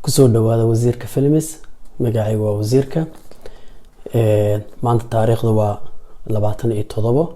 kusoo dhawaada wasiirka films magacaygu waa wasiirka maanta taariikhdu waa 27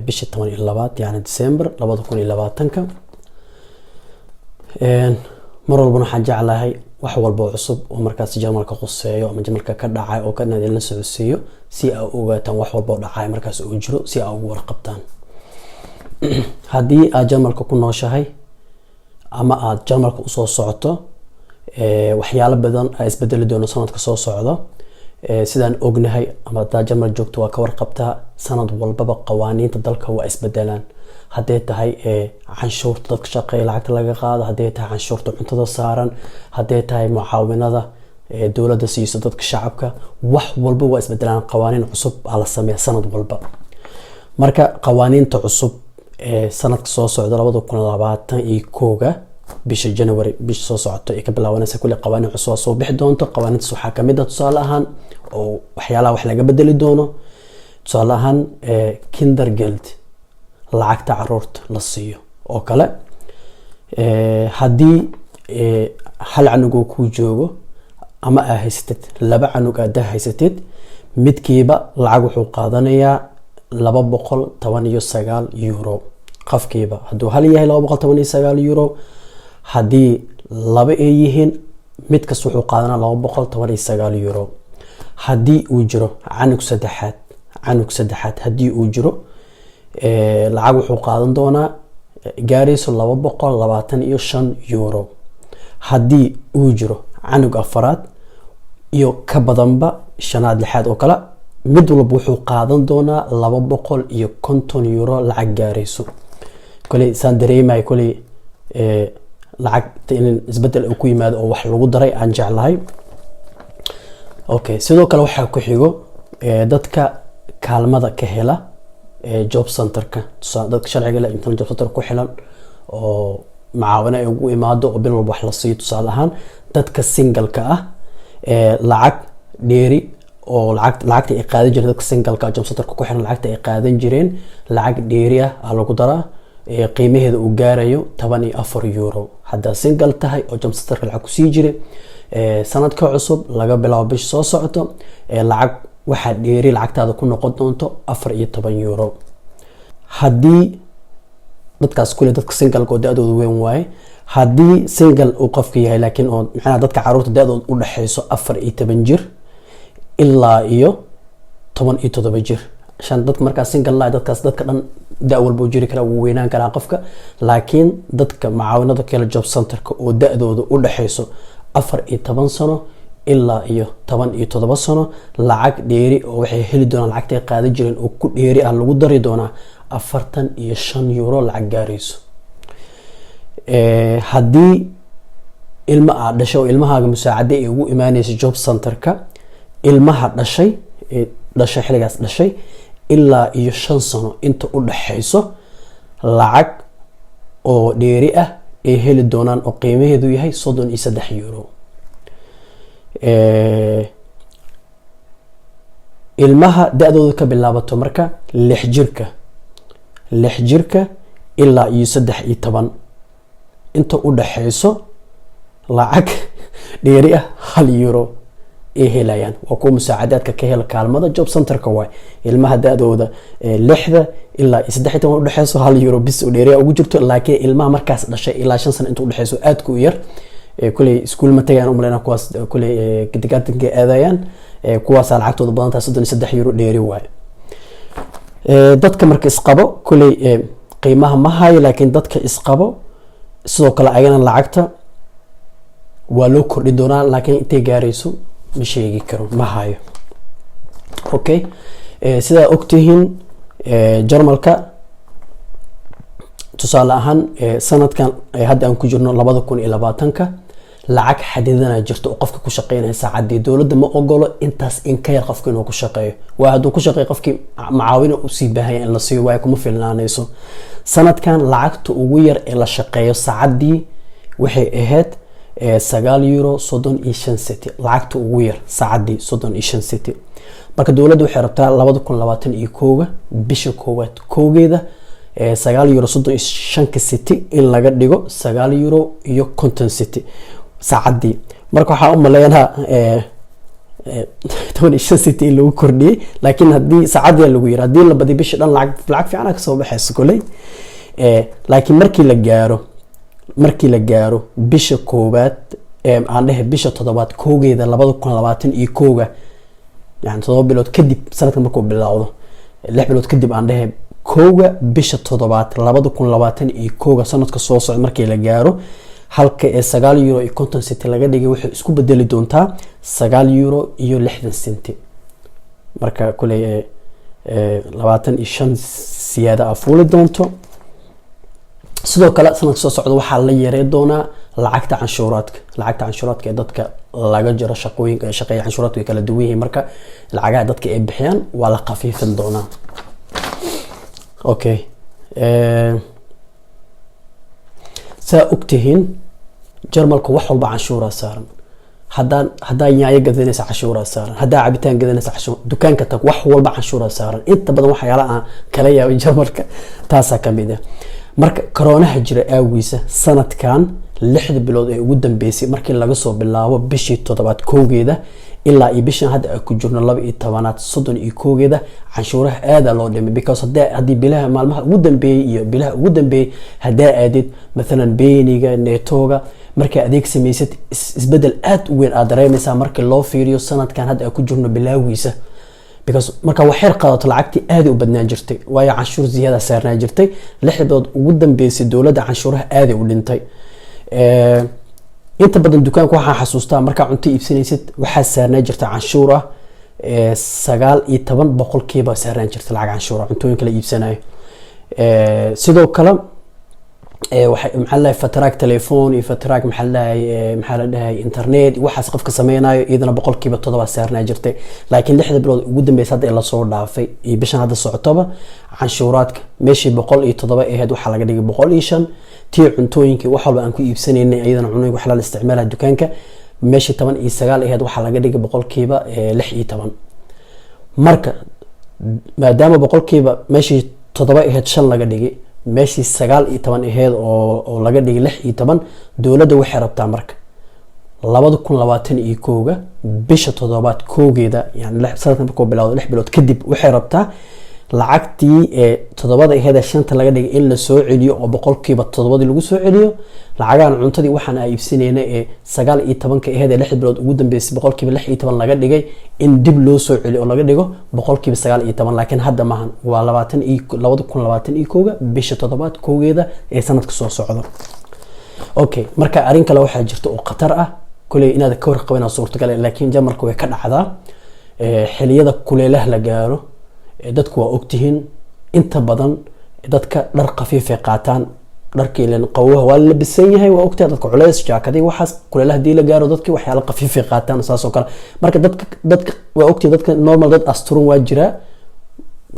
bisha 12 yani December 2020 mar walba waxaan jeclahay wax walba cusub oo markaas jarmalka quseeyo ama jarmalka ka dhacay oo ka nadin la socodsiiyo si ay u ogaataan wax walba oo dhacay markaas uu jiro si ay ugu warqabtaan haddii aad jarmalka ku nooshahay ama aad jarmalka u soo socoto waxyaalo badan ay isbedeli doono sanadka soo socdo sidaan ognahay ama aad jarmal joogto waa ka warqabtaa sanad walbaba qawaaniinta dalka waa isbedelaan haddii tahay canshuurta dadka shaqeeya lacagta laga qaado haddii tahay canshuurta cuntada saaran haddii tahay mucaawinada dawladda siiso dadka shacabka wax walba waa isbedelaan qawaaniin cusub la sameeyaa sanad walba marka qawaaniinta cusub sanadka soo socda 2021 bisha January bisha soo socota ee ka bilaabanaysa kulli qawaaniin cusub soo bixi doonto qawaaniintaas waxaa kamid ah tusaale ahaan oo waxyaalaha wax laga bedeli doono tusaale ahaan kindergeld lacagta caruurta la siiyo oo kale haddii hal canug ku joogo ama aad haysatid laba canug aad haysatid midkiiba lacag wuxuu qaadanayaa 219 euro qofkiiba hadduu hal yahay 219 euro haddii laba ay yihiin mid kasta wuxuu qaadanaa 219 euro haddii uu jiro canug saddexaad haddii uu jiro lacag wuxuu qaadan doonaa gaarayso 225 euro haddii uu jiro canug afaraad iyo ka badanba shanaad lixaad oo kale mid walba wuxuu qaadan doonaa 250 euro lacag gaarayso kulli saan dareemay kulli lacagta in isbedel ku yimaado oo wax lagu daray aan jeclahay okay sidoo kale waxa ku xigo dadka kaalmada ka hela job centerka dadka sharciga la inta job center ku xilan oo macaawina ay ugu imaado oo bil walba wax la siiyo tusaale ahaan dadka single-ka ah lacag dheeri oo lacagta ay qaadan jireen dadka single-ka job centerka ku xiran lacagta ay qaadan jireen lacag dheeri ah lagu daraa qiimaheeda uu gaarayo 14 euro hadda single tahay oo job centerka lacag ku sii jiray sanadka cusub laga bilaabo bish soo socoto lacag waxa dheeri lacagtaada ku noqon doonto 14 euro haddii dadkaas kulli dadka single oo daadoodu weyn waay haddii single uu qofka yahay laakiin oo maxaa dadka caruurta daadoodu u dhaxayso 14 jir ilaa iyo 17 jir shan dadka marka single la dadkaas dadka dhan da walba jiri kara uu weynaan kara qofka laakiin dadka macaawinada kale job centerka oo daadoodu u dhaxayso 14 sano ilaa iyo 17 sano lacag dheeri oo waxay heli doonaan lacagta ay qaadan jireen oo ku dheeri ah lagu dari doonaa 45 euro lacag gaarayso haddii ilma aad dhashay oo ilmahaaga musaacade ay ugu imaanayso job centerka ilmaha dhashay xiligaas dhashay ilaa iyo 5 sano inta u dhaxayso lacag oo dheeri ah ay heli doonaan oo qiimaheedu yahay 33 euro ilmaha daadooda ka bilaabato marka 6 jirka ilaa iyo 13 inta u dhaxayso lacag dheeri ah 1 euro ay helayaan waa kuwa musaacadaadka ka hela kaalmada job centerka way ilmaha daadooda 6 ilaa 13 u dhaxayso 1 euro bis oo dheeri ugu jirto laakiin ilmaha markaas dhashay ilaa 5 sano inta u dhaxayso aad ku yar kulli iskuul ma tagayaan u maleena kuwaas kulli gidigaatinka aadayaan kuwaas lacagtooda badan tahay 33 euro dheeri waay dadka marka isqabo kulli qiimaha ma hayo laakiin dadka isqabo sidoo kale ayana lacagta waa loo kordhin doonaa laakiin intay gaarayso ma sheegi karo ma hayo okay sida ogtihiin jarmalka tusaale ahaan sanadkan hadda aan ku jirno 2020 lacag xadidana jirto oo qofka ku shaqeynaya saacadii dawladda ma ogolo intaas in ka yar qofka inuu ku shaqeeyo waa hadduu ku shaqeeyo qofkii macaawina u sii baahan in la siiyo waa kuma filnaanayso sanadkan lacagta ugu yar ee la shaqeeyo saacadii waxay ahayd 9 euro 35 centi lacagta ugu yar saacadii 35 centi marka dawladdu waxay rabtaa 2021 bisha koowaad koogeeda 9 euro 35 centi in laga dhigo 9 euro iyo 50 centi saacadii. marka waxaa u maleynaa 15 city lagu kordhiyay, laakiin haddii saacadii lagu yiri haddii la badi bisha dhan lacag fiican ka soo baxayso kulay. laakiin markii la gaaro bisha koobaad aan dhahay bisha toddobaad koogeeda 2021 yani 7 bilood kadib sanadka markuu bilaawdo 6 bilood kadib aan dhahay kooga bisha toddobaad 2021 sanadka soo socda markii la gaaro halka ee 9 euro iyo 50 cent laga dhigay waxay isku bedeli doontaa 9 euro iyo 60 cent. marka kulay 25 siyaada afuuli doonto. sidoo kale sanadka soo socda waxaa la yareyn doonaa lacagta canshuuraadka ee dadka laga jiro shaqooyinka shaqeeya canshuuraadku way kala duwan yihiin. marka lacagaha dadka ay bixiyaan waa la khafiifin doonaa. okay saa ogtihiin Jarmalka wax walba canshuura saaran. hadaa yaaya gadanaysa canshuura saaran, hadaa cabitaan gadanaysa canshuur, dukaanka tag wax walba canshuura saaran. inta badan waxyaalaha aan kala yaabay Jarmalka taasa kamid ah. marka corona jira aawiisa sanadkan 6 bilood ee ugu dambeysay markii laga soo bilaabo bishii toddobaad koogeeda ilaa iyo bishan hadda ku jirno 12aad 31geeda canshuuraha aad loo dhimay because hadii bilaha maalmaha ugu dambeeyay iyo bilaha ugu dambeeyay hadaa aadid mesela beeniga neetoga marka adeeg sameysad isbedel aad u weyn aad dareemaysaa markii loo fiiriyo sanadkan hadda ku jirno bilaawiisa. because marka waxay qaadato lacagtii aad u badnaan jirtay waayo canshuur ziyada saarnaa jirtay 6 bilood ugu dambeysay dawladda canshuuraha aad u dhintay. inta badan dukaanka waxaan xasuustaa marka cunto iibsanaysid waxaa saarnaa jirta canshuur ah 19% saarnaa jirta lacag canshuur cuntooyinka la iibsanayo. sidoo kale waxay maxaa fataraag telefoon iyo fataraag maxaa la dhahay internet waxaas qofka sameeyanayo iyadana 7% saarnaa jirtay. laakiin 6 bilood ugu dambeysay hadda la soo dhaafay iyo bishan hadda socotoba canshuuraadka meeshii 107 ahayd waxa laga dhigay 105. tii cuntooyinka wax walba aan ku iibsanaynay iyadana cunooyinka wax la isticmaalayo dukaanka meeshii 19 ahayd waxa laga dhigay 16%. marka maadaama 1% meeshii 7 ahayd 5 laga dhigay meeshii 19 ahayd oo laga dhigay 16 dawladda waxay rabtaa marka 2021 bisha toddobaad koogeeda yani sanadka markuu bilaawdo 6 bilood kadib waxay rabtaa lacagtii 7 ahayd 5 laga dhigay in la soo celiyo oo 7% lagu soo celiyo. lacagahan cuntadii waxaan ay iibsanayna 19 ahayd 6 bilood ugu dambeysay 16% laga dhigay in dib loo soo celiyo oo laga dhigo 19%. laakiin hadda maahan waa 2021 bisha toddobaad koogeeda ee sanadka soo socdo. okay marka arin kale waxaa jirta oo khatar ah kulay inaad ka warqabina suurtagal laakiin Jarmalka way ka dhacdaa xiliyada kuleelaha la gaaro. dadku waa ogtihiin inta badan dadka dhar khafiif ah qaataan dharkii leen qowwaha waa la bisan yahay waa ogtahay dadka culays jaakadii waxaas kuleelaha dii la gaaro dadkii waxyaalo khafiif ah qaataan saas oo kale. marka dadka waa ogtahay dadka normal dad asturan waa jira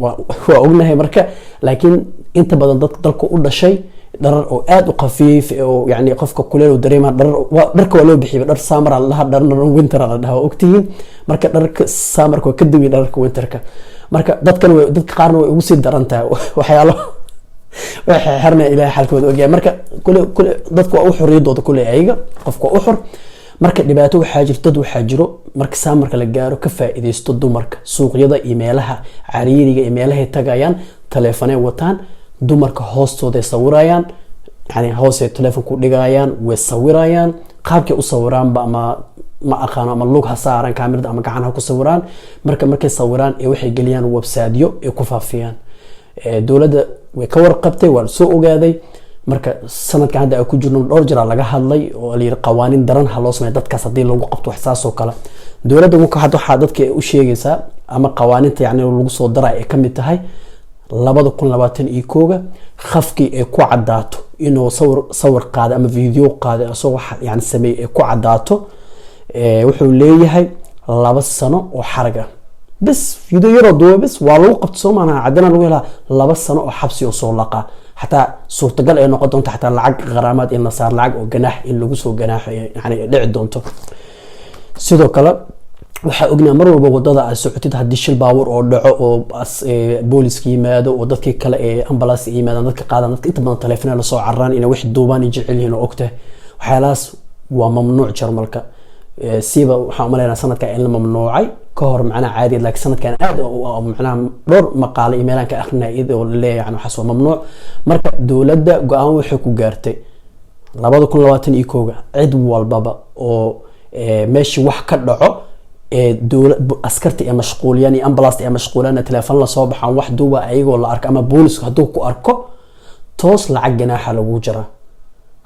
waa ognahay marka laakiin inta badan dalka u dhashay dhar oo aad u khafiif oo yani qofka kuleel uu dareema dharka waa loo bixiyo dhar summer la dhaha dhar winter la dhaha ogtihiin. marka dharka summer ka duwan dharka winterka. marka dadka qaarna way ugu sii darantaa waxyaalo waxay xirnaa ilaahay xalkooda ogyahay. marka kule dadku waa u xoriyadooda kule ayaga qofka u xor. marka dhibaato waxaa jirto dad waxaa jiro marka saamarka la gaaro ka faa'iideysto dumarka suuqyada iyo meelaha cariiriga iyo meelaha tagayaan telefoonay wataan dumarka hoostooda sawirayaan yani hoos telefoon ku dhigayaan way sawirayaan qaabkay u sawiraan ba ma aqaan ama lug ha saaran kaamirada ama gacan ha ku sawiraan. markay sawiraan ee waxay galiyaan website-yo ee ku faafiyaan. dawladda way ka warqabtay waa soo ogaaday. marka sanadkan hadda ku jirno dhowr jira laga hadlay oo la yiri qawaaniin daran ha loo sameeyo dadkaas hadii lagu qabto wax saas oo kale. dawladda waxa dadka u sheegaysaa ama qawaaniinta yani lagu soo daray ee kamid tahay 2021 khafkii ee ku cadaato inuu sawir qaado ama video qaado asoo wax yani sameey ee ku cadaato wuxuu leeyahay 2 sano oo xarag ah bas video yaro duwa bas waa lagu qabto Soomaaliya cadana lagu helaa 2 sano oo xabsi oo soo laqa حتى صورة قال إنه قد حتى العق غرامات إنه صار العق وجناح إنه جسوا جناح يعني لعد دونته سيدو كلا وحقنا مرة بوضع السعودية هديش الباور أو دعاء أو بوليس كيماد وضدك كلا أمبلاس إيماد ضدك قاعدة ضدك أنت من التلفون اللي صار عران إنه واحد دوبان يجي عليه إنه أكته وحلاس waa mamnuuc jarmalka siiba waxaan u maleynaa sanadkan in la mamnuucay ka hor macnaha caadi laakiin sanadkan aad macnaha dhowr maqaale iyo meelaan ka akrinaya iyadoo la leeyahay waxaas waa mamnuuc marka dowladda go-aan waxay ku gaartay 2021 cid walbaba oo meeshii wax ka dhaco askarta ee mashquuliyaan iyo ambulance ee mashquulaan telefoon la soo baxaan wax duuba ayagoo la arko ama booliska hadduu ku arko toos lacag ganaaxa lagu jira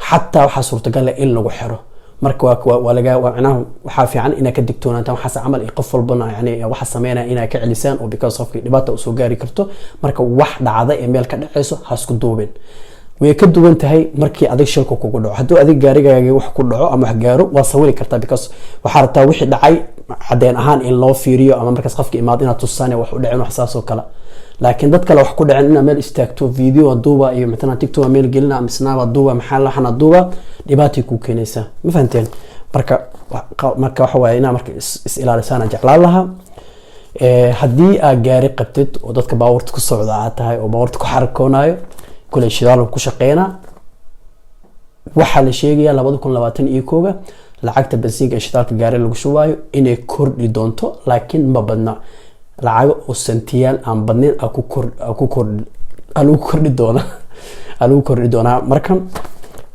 xataa waxa suurtagal ah in lagu xiro marka waa laga macnaha waxa fiican inaad ka digtoonaataan waxa amal iyo qof walbana yani waxa sameynaa inaad ka celisaan oo because of dhibaato u soo gaari karto marka wax dhacda ee meel ka dhacayso ha isku duubin way ka duwan tahay markii adig shilku kugu dhaco hadduu adig gaarigaaga wax ku dhaco ama wax gaaro waa sawiri kartaa because waxa rabtaa wixii dhacay cadeen ahaan in loo fiiriyo ama markaas qofka imaad inaad tusaan wax u dhacin wax saas oo kale laakiin dad kale wax ku dhacin in meel istaagto video duuba iyo midna TikTok meel gelina ama snap duuba maxaa la xana duuba dhibaato ku keenaysa ma fahanteen marka waxa weeye inaa marka is ilaalisaan jeclaan lahaa haddii aad gaari qabtid oo dadka baawarta ku socda aad tahay oo baawarta ku xarkoonayo kule shidaal ku shaqeynaa waxa la sheegayaa 2021 lacagta bensiinka shidaalka gaari lagu shubaayo inay kordhi doonto laakiin ma badna lacag oo sentiyal aan badnin ku kordhi doona markan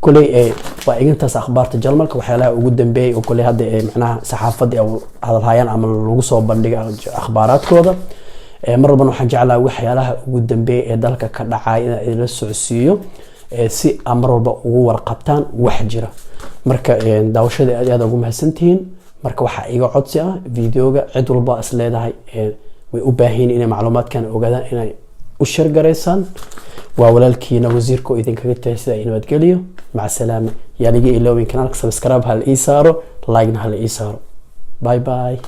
kule waa igintaas akhbaarta Jarmalka waxyaalaha ugu dambeeyay oo kule hadda macnaha saxaafadda hadal hayaan ama lagu soo bandhiga akhbaaraadkooda marban waxaan jeclahay waxyaalaha ugu dambeeyay ee dalka ka dhacay in la socodsiiyo si amar walba ugu warqabtaan wax jira marka daawashada aad ugu mahadsantihiin marka waxa iga codsi ah videoga cid walba is leedahay way u baahan inay macluumaadkan ogaadaan inay u share gareysaan waa walaalkiina wasiirka idin kaga taasida in wad galiyo maca salaama yaa liga ilowin kanaalka subscribe hal ii saaro like hal ii saaro bye bye